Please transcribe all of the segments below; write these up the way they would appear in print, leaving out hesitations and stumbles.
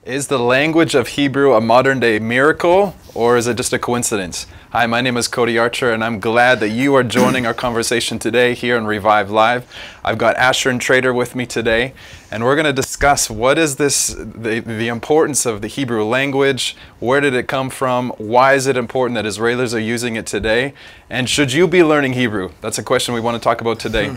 Is the language of Hebrew a modern-day miracle, or is it just a coincidence? Hi, my name is Cody Archer, and I'm glad that you are joining our conversation today here on Revive Live. I've got Asher Intrater with me today, and we're going to discuss what is the importance of the Hebrew language, where did it come from, why is it important that Israelis are using it today, and should you be learning Hebrew? That's a question we want to talk about today.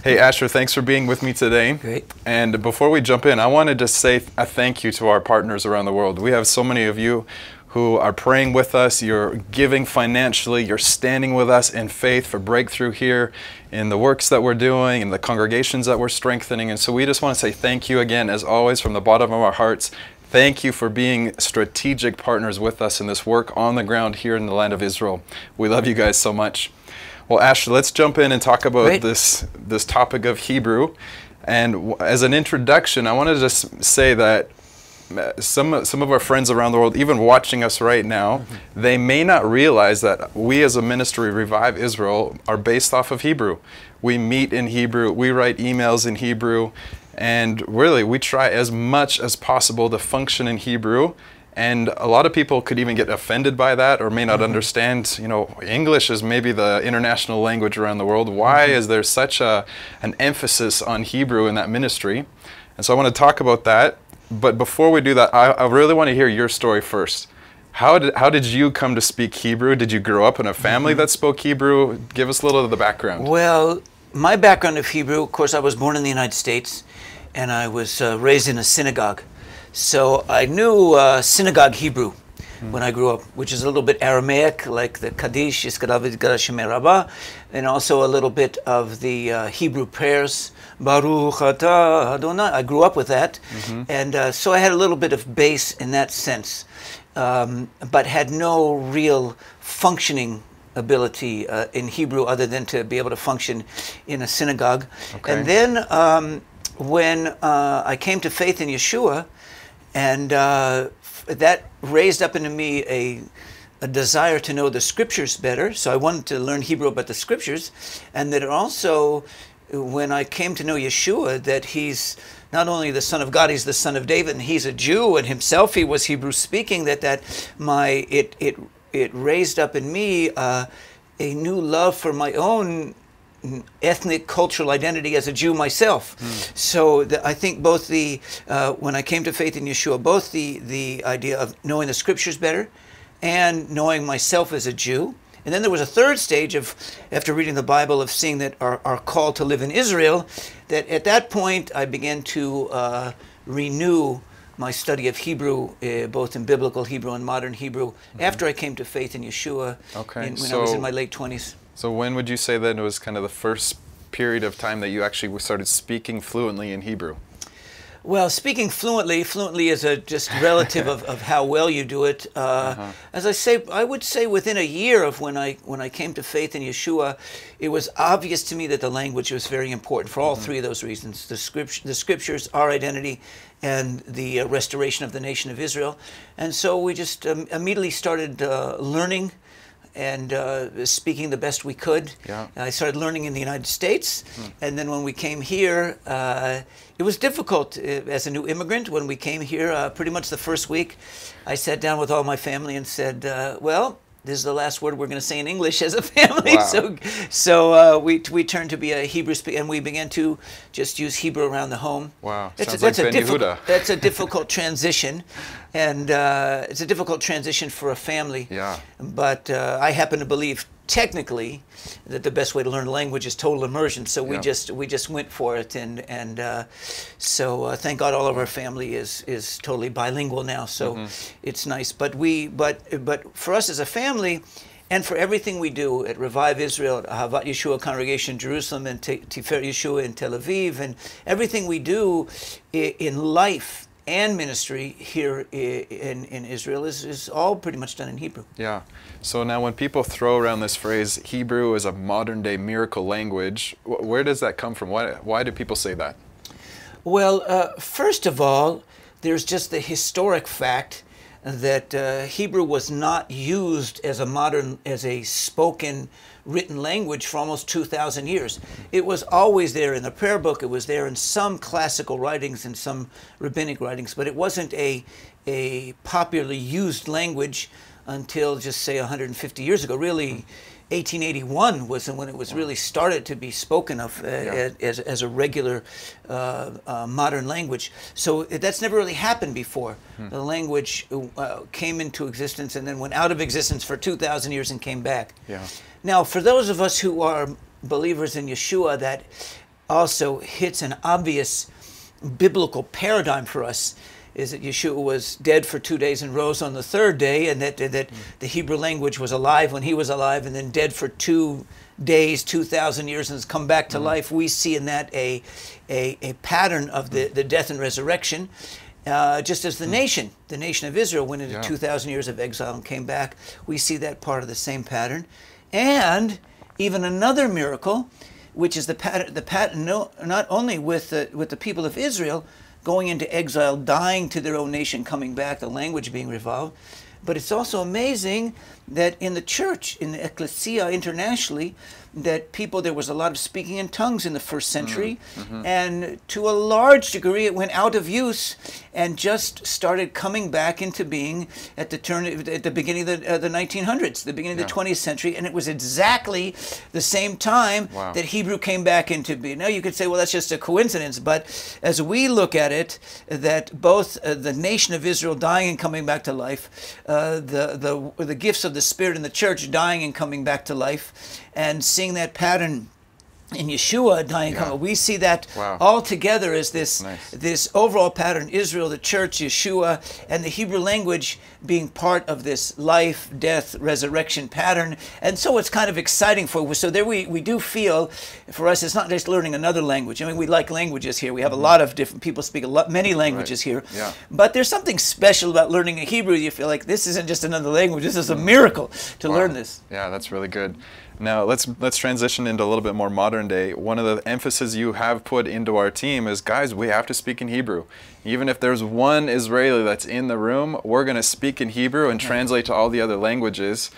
Hey, Asher, thanks for being with me today. Great. And before we jump in, I wanted to say a thank you to our partners around the world. We have so many of you who are praying with us, you're giving financially, you're standing with us in faith for breakthrough here in the works that we're doing and the congregations that we're strengthening. And so we just want to say thank you again, as always, from the bottom of our hearts. Thank you for being strategic partners with us in this work on the ground here in the land of Israel. We love you guys so much. Well, Asher, let's jump in and talk about this topic of Hebrew. And as an introduction, I want to just say that some of our friends around the world, even watching us right now, they may not realize that we as a ministry, Revive Israel, are based off of Hebrew. We meet in Hebrew, we write emails in Hebrew, and really we try as much as possible to function in Hebrew. And a lot of people could even get offended by that or may not understand, you know, English is maybe the international language around the world. Why is there such an emphasis on Hebrew in that ministry? And so I want to talk about that. But before we do that, I really want to hear your story first. How did you come to speak Hebrew? Did you grow up in a family that spoke Hebrew? Give us a little of the background. Well, my background of Hebrew, of course, I was born in the United States, and I was raised in a synagogue. So I knew synagogue Hebrew when I grew up, which is a little bit Aramaic, like the Kaddish, Yisgadavid Gadashimei Rabbah, and also a little bit of the Hebrew prayers, Baruch Atah Adonai. I grew up with that, and so I had a little bit of base in that sense, but had no real functioning ability in Hebrew other than to be able to function in a synagogue. Okay. And then when I came to faith in Yeshua, and that raised up into me a desire to know the scriptures better. So I wanted to learn Hebrew about the scriptures. And that also, when I came to know Yeshua, that he's not only the Son of God, he's the Son of David, and he's a Jew, and himself he was Hebrew speaking, it raised up in me a new love for my own ethnic, cultural identity as a Jew myself. So I think both when I came to faith in Yeshua, both the idea of knowing the scriptures better and knowing myself as a Jew. And then there was a third stage of, after reading the Bible, of seeing that our call to live in Israel, that at that point I began to renew my study of Hebrew, both in biblical Hebrew and modern Hebrew, after I came to faith in Yeshua when I was in my late 20s. So when would you say that it was kind of the first period of time that you actually started speaking fluently in Hebrew? Well, speaking fluently is just relative of how well you do it. As I say, I would say within a year of when I came to faith in Yeshua, it was obvious to me that the language was very important for all three of those reasons: the scriptures, our identity, and the restoration of the nation of Israel. And so we just immediately started learning and speaking the best we could. Yeah. I started learning in the United States, and then when we came here, it was difficult as a new immigrant. When we came here, pretty much the first week, I sat down with all my family and said, well, this is the last word we're going to say in English as a family. Wow. So we turned to be a Hebrew speaker, and we began to just use Hebrew around the home. Wow, that's a difficult transition, and it's a difficult transition for a family. Yeah. But I happen to believe technically that the best way to learn a language is total immersion. So we just went for it, and so thank God all of our family is totally bilingual now. So it's nice. But for us as a family, and for everything we do at Revive Israel, at Ahavat Yeshua Congregation in Jerusalem, and Tiferet Yeshua in Tel Aviv, and everything we do in life and ministry here in Israel is all pretty much done in Hebrew. Yeah. So now when people throw around this phrase, Hebrew is a modern-day miracle language, where does that come from? Why do people say that? Well, first of all, there's just the historic fact that Hebrew was not used as a spoken written language for almost 2,000 years. It was always there in the prayer book. It was there in some classical writings and some rabbinic writings, but it wasn't a popularly used language until just say 150 years ago. Really, 1881 was when it was really started to be spoken of as a regular modern language. So that's never really happened before. The language came into existence and then went out of existence for 2,000 years and came back. Now, for those of us who are believers in Yeshua, that also hits an obvious biblical paradigm for us, is that Yeshua was dead for 2 days and rose on the third day, and that the Hebrew language was alive when he was alive, and then dead for 2 days, 2,000 years, and has come back to life. We see in that a pattern of the death and resurrection, just as the nation of Israel went into 2,000 years of exile and came back. We see that part of the same pattern. And even another miracle, which is the pattern not only with the people of Israel going into exile, dying to their own nation, coming back, the language being revived, but it's also amazing that in the church, in the ecclesia internationally, that there was a lot of speaking in tongues in the first century, and to a large degree it went out of use and just started coming back into being at the beginning of the 1900s, the beginning of the 20th century, and it was exactly the same time that Hebrew came back into being. Now you could say, well, that's just a coincidence, but as we look at it, that both the nation of Israel dying and coming back to life, the gifts of the Spirit in the church dying and coming back to life, and seeing that pattern in Yeshua dying, we see that all together as this overall pattern: Israel, the church, Yeshua, and the Hebrew language being part of this life, death, resurrection pattern. And so it's kind of exciting for us. So there we do feel, for us, it's not just learning another language. I mean, we like languages here. We have a lot of different people speak many languages here. But there's something special about learning a Hebrew. You feel like this isn't just another language. This is a miracle to learn this. Yeah, that's really good. Now let's transition into a little bit more modern day. One of the emphasis you have put into our team is, guys, we have to speak in Hebrew. Even if there's one Israeli that's in the room, we're going to speak in Hebrew and translate to all the other languages.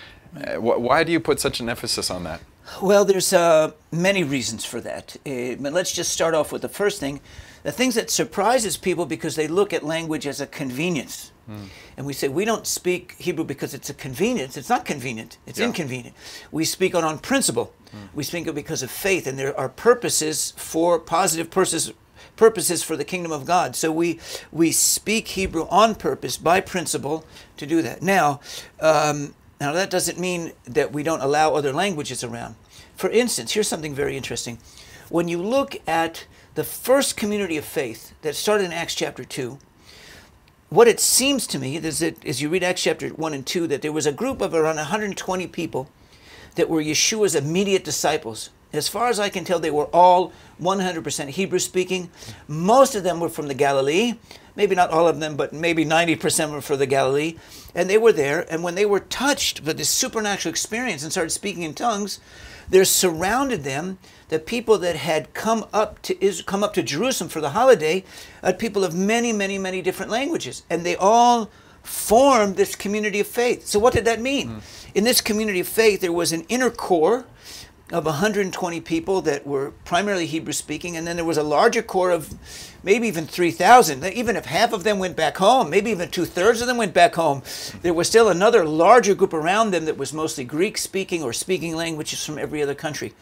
Why do you put such an emphasis on that? Well, there's many reasons for that. But let's just start off with the first thing. The things that surprises people because they look at language as a convenience. And we say, we don't speak Hebrew because it's a convenience. It's not convenient. It's inconvenient. We speak on principle. We speak it because of faith, and there are purposes for positive purposes for the kingdom of God. So we speak Hebrew on purpose, by principle, to do that. Now that doesn't mean that we don't allow other languages around. For instance, here's something very interesting. When you look at the first community of faith that started in Acts chapter 2, what it seems to me is that as you read Acts chapter 1 and 2, that there was a group of around 120 people that were Yeshua's immediate disciples. As far as I can tell, they were all 100% Hebrew speaking. Most of them were from the Galilee. Maybe not all of them, but maybe 90% were from the Galilee. And they were there, and when they were touched with this supernatural experience and started speaking in tongues, there surrounded them the people that had come up to Jerusalem for the holiday, people of many, many, many different languages. And they all formed this community of faith. So what did that mean? In this community of faith, there was an inner core of 120 people that were primarily Hebrew speaking, and then there was a larger core of maybe even 3,000. Even if half of them went back home, maybe even 2/3 of them went back home, there was still another larger group around them that was mostly Greek speaking or speaking languages from every other country.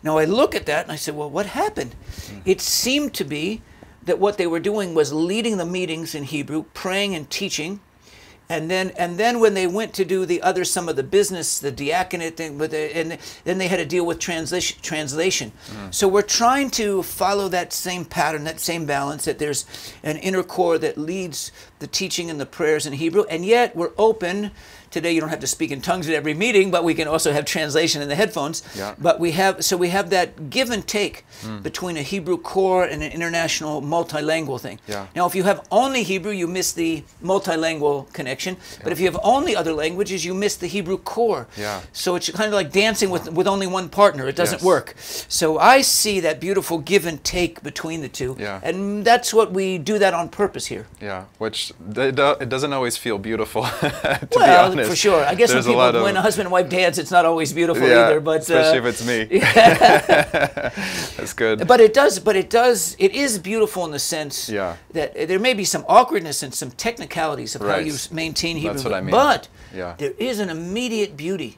Now I look at that and I said, well, what happened? It seemed to be that what they were doing was leading the meetings in Hebrew, praying and teaching. And then when they went to do some of the business, the diaconate thing, and then they had to deal with translation. So we're trying to follow that same pattern, that same balance, that there's an inner core that leads the teaching and the prayers in Hebrew, and yet we're open. Today you don't have to speak in tongues at every meeting, but we can also have translation in the headphones. But we have that give and take between a Hebrew core and an international multilingual thing. Now, if you have only Hebrew, you miss the multilingual connection. connection. But if you have only other languages, you miss the Hebrew core. Yeah. So it's kind of like dancing with only one partner. It doesn't Yes. work. So I see that beautiful give and take between the two. Yeah. And that's what we do that on purpose here. Yeah, which it doesn't always feel beautiful, to be Well, honest. for sure. I guess There's when a husband and wife dance, it's not always beautiful yeah, either. But especially if it's me. That's good. But it is beautiful in the sense Yeah. that there may be some awkwardness and some technicalities of how Right. you maintain Hebrew. That's what I mean. But Yeah. there is an immediate beauty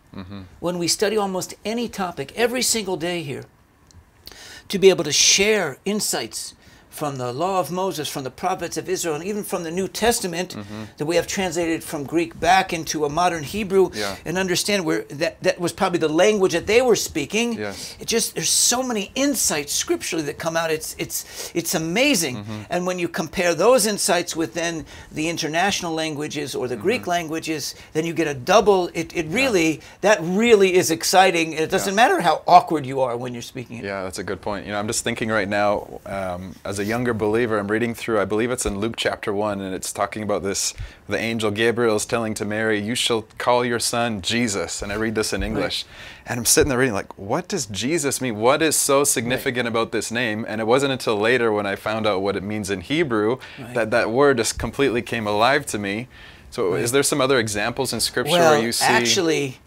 when we study almost any topic every single day here, to be able to share insights from the law of Moses, from the prophets of Israel, and even from the New Testament that we have translated from Greek back into a modern Hebrew, Yeah. and understand where that was probably the language that they were speaking. Yes. There's so many insights scripturally that come out. It's amazing. And when you compare those insights with then the international languages or the Greek languages, then you get a double. That really is exciting. It doesn't matter how awkward you are when you're speaking it. Yeah, that's a good point. I'm just thinking right now, as a younger believer, I'm reading through, I believe it's in Luke chapter 1, and it's talking about this, the angel Gabriel is telling to Mary, you shall call your son Jesus. And I read this in English. Right. And I'm sitting there reading like, what does Jesus mean? What is so significant about this name? And it wasn't until later when I found out what it means in Hebrew that word just completely came alive to me. So is there some other examples in Scripture where you see... Actually,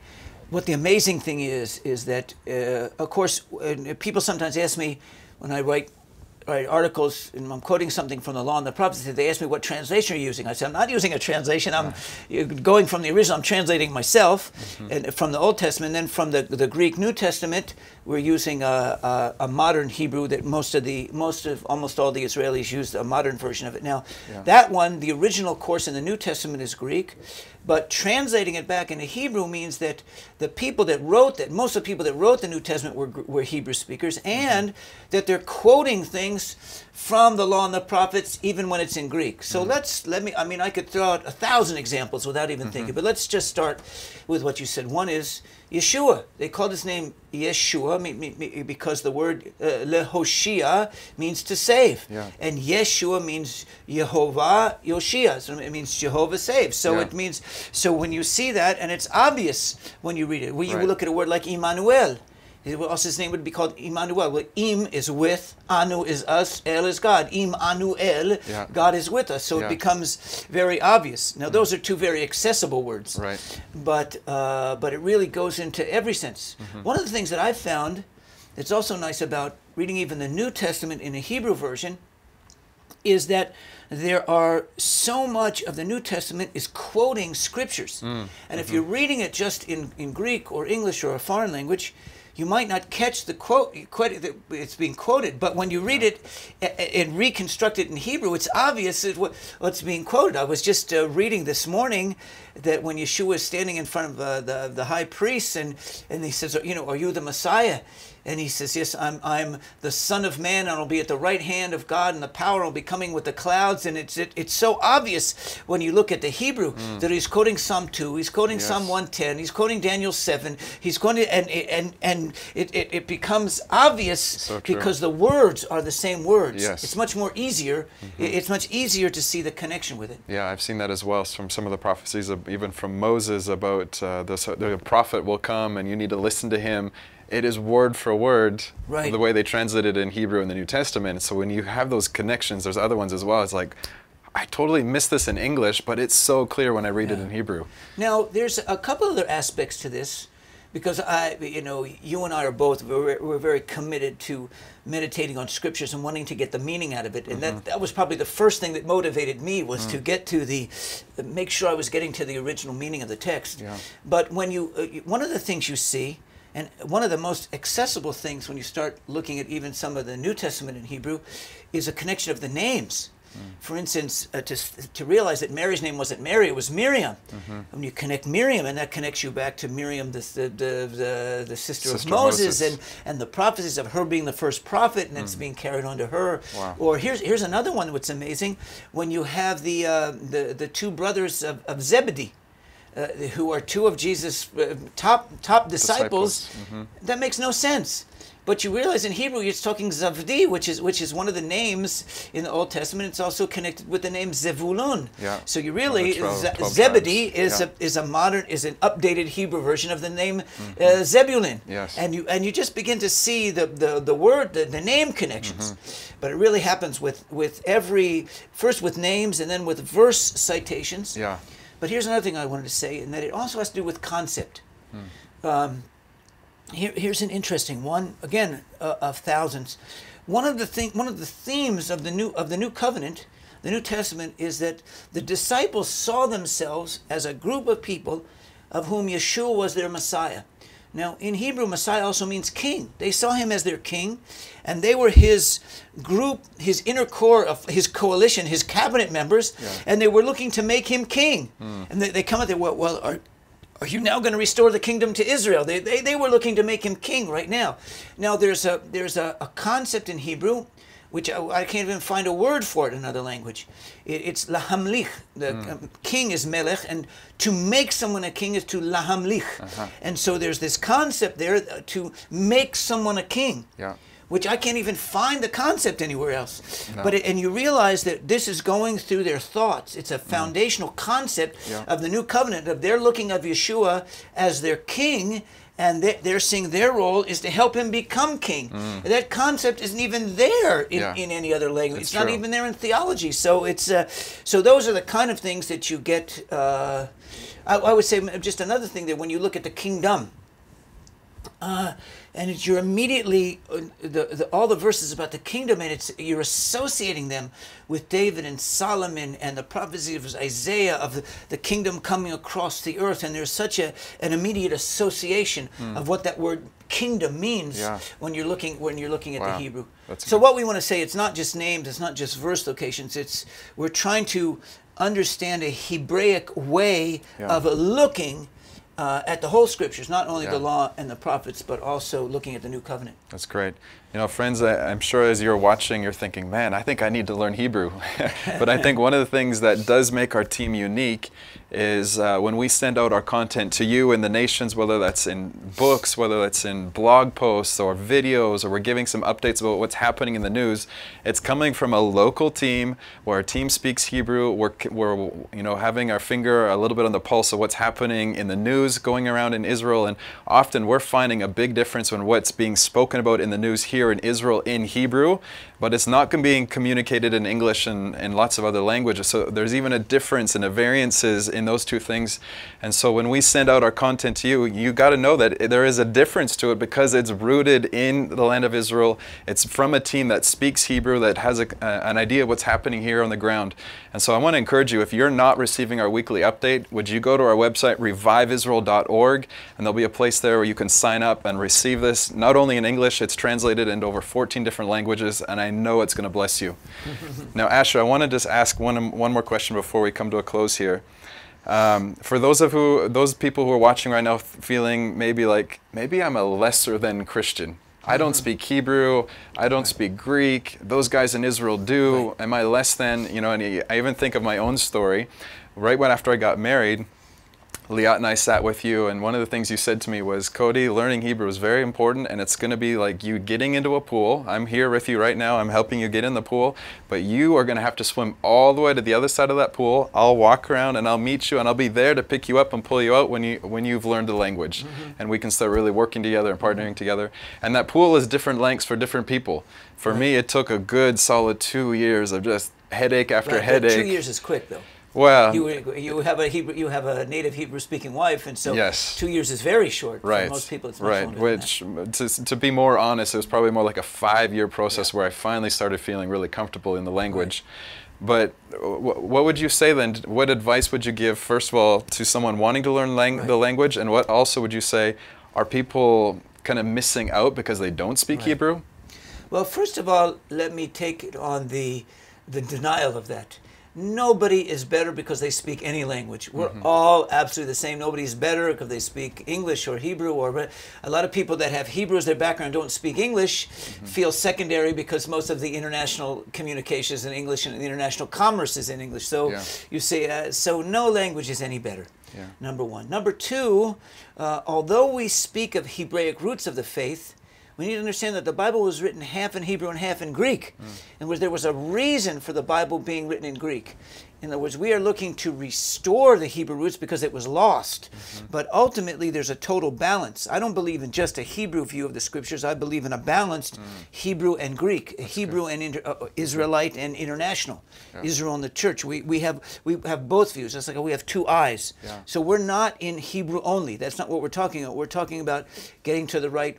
what the amazing thing is that, of course, people sometimes ask me when I write articles, and I'm quoting something from the Law and the Prophets, they ask me what translation you're using. I said, I'm not using a translation. I'm going from the original. I'm translating myself and from the Old Testament. And then from the Greek New Testament, we're using a modern Hebrew that almost all the Israelis use a modern version of it. Now, that one, the original course in the New Testament is Greek, but translating it back into Hebrew means that most of the people that wrote the New Testament were Hebrew speakers, and that they're quoting things from the Law and the Prophets even when it's in Greek. So I could throw out 1,000 examples without even thinking, but let's just start with what you said. One is Yeshua. They called his name Yeshua because the word lehoshia means to save. Yeah. And Yeshua means Yehovah Yoshia. So it means Jehovah saves. So it means, so when you see that, and it's obvious when you read it, when you look at a word like Immanuel, else his name would be called Immanuel. Well, Im is with, Anu is us, El is God. Immanuel, God is with us. So it becomes very obvious. Now, those are two very accessible words. Right. But it really goes into every sense. One of the things that I've found that's also nice about reading even the New Testament in a Hebrew version is that there are so much of the New Testament is quoting scriptures. And if you're reading it just in Greek or English or a foreign language, you might not catch the quote it's being quoted, but when you read it and reconstruct it in Hebrew, it's obvious what's being quoted. I was just reading this morning that when Yeshua is standing in front of the high priest, and he says, are you the Messiah? And he says, yes, I'm the Son of Man, and I'll be at the right hand of God, and the power will be coming with the clouds. And it's so obvious when you look at the Hebrew that he's quoting Psalm 2, he's quoting Psalm 110, he's quoting Daniel 7, he's quoting, and it becomes obvious because the words are the same words. Yes. It's much more easier. It's much easier to see the connection with it. Yeah, I've seen that as well from some of the prophecies, even from Moses, about the prophet will come and you need to listen to him. It is word for word, the way they translate it in Hebrew in the New Testament. So when you have those connections, there's other ones as well. It's like, I totally missed this in English, but it's so clear when I read it in Hebrew. Now, there's a couple other aspects to this, because you and I are both, we're very committed to meditating on scriptures and wanting to get the meaning out of it. And that was probably the first thing that motivated me, was to get to make sure I was getting to the original meaning of the text. Yeah. But when one of the things you see, and one of the most accessible things when you start looking at even some of the New Testament in Hebrew, is a connection of the names. For instance, to realize that Mary's name wasn't Mary, it was Miriam. When you connect Miriam, and that connects you back to Miriam, the sister of Moses, and the prophecies of her being the first prophet, and it's being carried on to her. Wow. Or here's another one that's amazing, when you have the two brothers of Zebedee, who are two of Jesus' top disciples. That makes no sense. But you realize in Hebrew it's talking Zavdi, which is one of the names in the Old Testament. It's also connected with the name Zevulun. Yeah. So you really 12 Zebedee tribes. is an updated Hebrew version of the name Zebulun. Yes. And you just begin to see the word, the name connections. But it really happens with every, first with names and then with verse citations. Yeah. But here's another thing I wanted to say, and that it also has to do with concept. Here's an interesting one, again, of thousands. One of the themes of the new covenant, the New Testament, is that the disciples saw themselves as a group of people of whom Yeshua was their Messiah. Now, in Hebrew, Messiah also means king. They saw him as their king, and they were his group, his inner core of his coalition, his cabinet members, and they were looking to make him king. And they come out there, well, are you now going to restore the kingdom to Israel? They were looking to make him king right now. Now, there's a concept in Hebrew, which I can't even find a word for it in another language. It's lahamlich. The king is melech, and to make someone a king is to lahamlich. And so there's this concept there to make someone a king. Yeah. Which I can't even find the concept anywhere else. No. But and you realize that this is going through their thoughts. It's a foundational concept of the new covenant. Of they're looking at Yeshua as their king, and they're seeing their role is to help him become king. That concept isn't even there in any other language. It's not even there in theology. So it's so those are the kind of things that you get. I would say just another thing that when you look at the kingdom. And you're immediately all the verses about the kingdom, and you're associating them with David and Solomon and the prophecy of Isaiah of the kingdom coming across the earth, and there's such an immediate association of what that word kingdom means when you're looking at the Hebrew. So what we want to say, it's not just names, it's not just verse locations. We're trying to understand a Hebraic way of looking at the whole scriptures, not only the law and the prophets, but also looking at the new covenant. That's great. You know, friends, I'm sure as you're watching, you're thinking, man, I think I need to learn Hebrew. But I think one of the things that does make our team unique is when we send out our content to you and the nations, whether that's in books, whether that's in blog posts or videos, or we're giving some updates about what's happening in the news, it's coming from a local team where our team speaks Hebrew. We're having our finger a little bit on the pulse of what's happening in the news going around in Israel, and often we're finding a big difference when what's being spoken about in the news here in Israel in Hebrew, but it's not being communicated in English and lots of other languages. So there's even a difference and a variances in those two things. And so when we send out our content to you, you got to know that there is a difference to it because it's rooted in the land of Israel. It's from a team that speaks Hebrew, that has an idea of what's happening here on the ground. And so I want to encourage you, if you're not receiving our weekly update, would you go to our website, reviveisrael.org, and there'll be a place there where you can sign up and receive this, not only in English, it's translated into over 14 different languages, and I know it's going to bless you. Now, Asher, I want to just ask one more question before we come to a close here. For those people who are watching right now feeling maybe I'm a lesser than Christian. I don't speak Hebrew, I don't speak Greek, those guys in Israel do, am I less than, and I even think of my own story. Right after I got married, Liat and I sat with you, and one of the things you said to me was, Cody, learning Hebrew is very important, and it's going to be like you getting into a pool. I'm here with you right now. I'm helping you get in the pool, but you are going to have to swim all the way to the other side of that pool. I'll walk around, and I'll meet you, and I'll be there to pick you up and pull you out when you've learned the language, and we can start really working together and partnering together. And that pool is different lengths for different people. For me, it took a good solid 2 years of just headache after headache. 2 years is quick, though. Well, you have a native Hebrew speaking wife, and so yes. 2 years is very short. Right. For most people, it's much longer than that. To be more honest, it was probably more like a 5-year process where I finally started feeling really comfortable in the language. But what would you say then? What advice would you give, first of all, to someone wanting to learn the language, and what also would you say are people kind of missing out because they don't speak Hebrew? Well, first of all, let me take it on the denial of that. Nobody is better because they speak any language. We're all absolutely the same. Nobody's better because they speak English or Hebrew. Or a lot of people that have Hebrew as their background don't speak English feel secondary because most of the international communication is in English and the international commerce is in English. So you say, so no language is any better. Number one. Number two, although we speak of Hebraic roots of the faith, We need to understand that the Bible was written half in Hebrew and half in Greek. And there was a reason for the Bible being written in Greek. In other words, we are looking to restore the Hebrew roots because it was lost. But ultimately, there's a total balance. I don't believe in just a Hebrew view of the Scriptures. I believe in a balanced Hebrew and Greek, Hebrew and Israelite and international, Israel and the church. We have both views. It's like we have two eyes. So we're not in Hebrew only. That's not what we're talking about. We're talking about getting to the right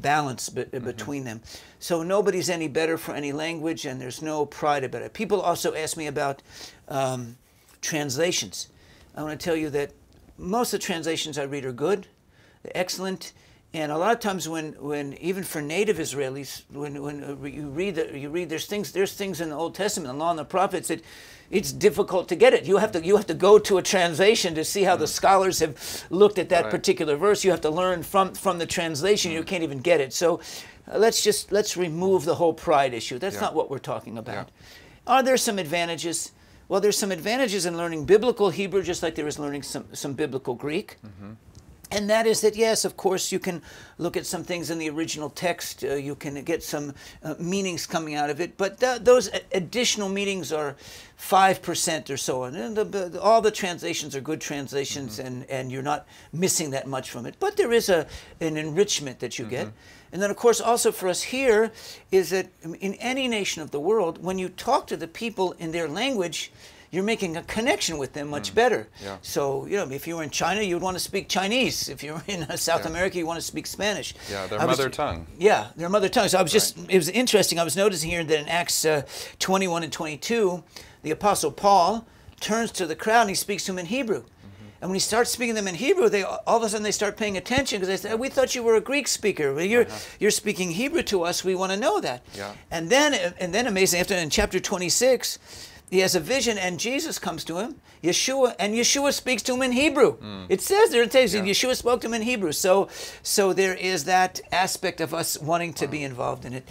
balance between them. So nobody's any better for any language, and there's no pride about it. People also ask me about translations. I want to tell you that most of the translations I read are good, they're excellent, and a lot of times when even for native Israelis, when you read there's things in the Old Testament, the Law and the Prophets, it's difficult to get it. You have to go to a translation to see how the scholars have looked at that particular verse. You have to learn from the translation. You can't even get it. So let's remove the whole pride issue. That's not what we're talking about. Are there some advantages? Well, there's some advantages in learning biblical Hebrew, just like there is learning some biblical Greek. And that is that, yes, of course, you can look at some things in the original text. You can get some meanings coming out of it. But those additional meanings are 5% or so. And all the translations are good translations, and you're not missing that much from it. But there is an enrichment that you get. And then, of course, also for us here is that in any nation of the world, when you talk to the people in their language, you're making a connection with them much better. So, if you were in China, you would want to speak Chinese. If you were in South America, you want to speak Spanish. Their mother tongue. Yeah, their mother tongue. So I was it was interesting. I was noticing here that in Acts 21 and 22, the Apostle Paul turns to the crowd and he speaks to them in Hebrew. And when he starts speaking to them in Hebrew, all of a sudden they start paying attention because they say, "We thought you were a Greek speaker. Well, you're speaking Hebrew to us. We want to know that." And then amazing, after in chapter 26, he has a vision, and Jesus comes to him, Yeshua speaks to him in Hebrew. It says there, Yeshua spoke to him in Hebrew. So there is that aspect of us wanting to be involved in it.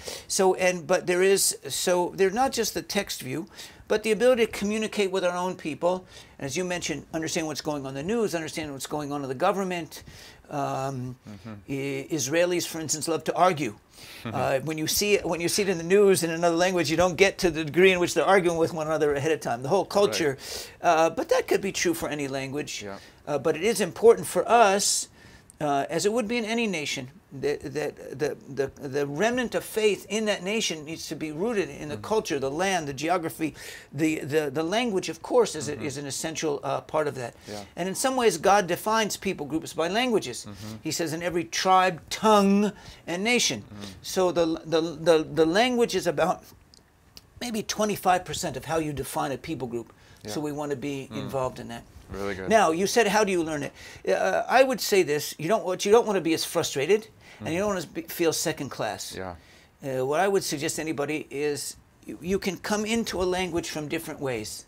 But they're not just the text view, but the ability to communicate with our own people. And as you mentioned, understand what's going on in the news, understand what's going on in the government. Israelis, for instance, love to argue. When you see it in the news in another language, you don't get to the degree in which they're arguing with one another ahead of time. The whole culture, but that could be true for any language. But it is important for us, as it would be in any nation, the remnant of faith in that nation needs to be rooted in the culture, the land, the geography, the language. Of course, is an essential part of that. And in some ways, God defines people groups by languages. He says in every tribe, tongue, and nation. So the language is about maybe 25% of how you define a people group. So we want to be involved in that. Really good. Now, you said, how do you learn it? I would say this: you don't want to be as frustrated, and you don't want to feel second class. What I would suggest to anybody is you can come into a language from different ways.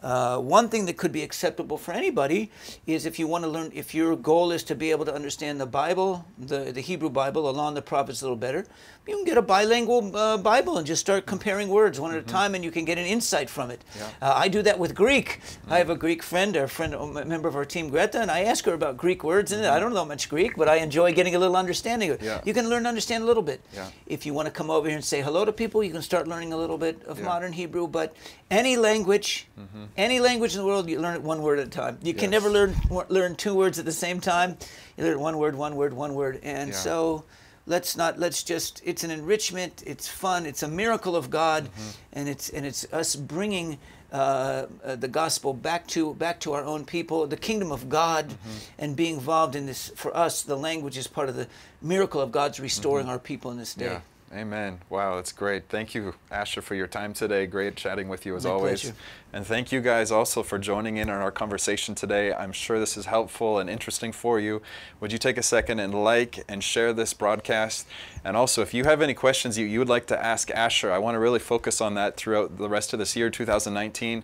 One thing that could be acceptable for anybody is if you want to learn, if your goal is to be able to understand the Bible, the Hebrew Bible, the Law and the Prophets a little better, you can get a bilingual Bible and just start comparing words one at a time, and you can get an insight from it. I do that with Greek. I have a Greek friend, a member of our team, Greta, and I ask her about Greek words in it. I don't know much Greek, but I enjoy getting a little understanding of it. You can learn to understand a little bit. If you want to come over here and say hello to people, you can start learning a little bit of modern Hebrew, but any language, any language in the world, you learn it one word at a time. You can never learn two words at the same time. You learn one word. And so it's an enrichment, it's fun, it's a miracle of God, and it's us bringing the gospel back to our own people, the kingdom of God, and being involved in this. For us, the language is part of the miracle of God's restoring our people in this day. Amen. Wow, that's great. Thank you, Asher, for your time today. Great chatting with you as always. Pleasure. And thank you guys also for joining in on our conversation today. I'm sure this is helpful and interesting for you. Would you take a second and like and share this broadcast? And also, if you have any questions you would like to ask Asher, I want to really focus on that throughout the rest of this year, 2019.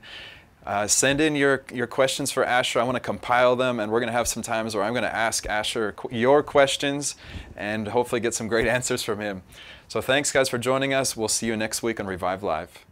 Send in your questions for Asher. I want to compile them, and we're going to have some times where I'm going to ask Asher your questions and hopefully get some great answers from him. So thanks, guys, for joining us. We'll see you next week on Revive Live.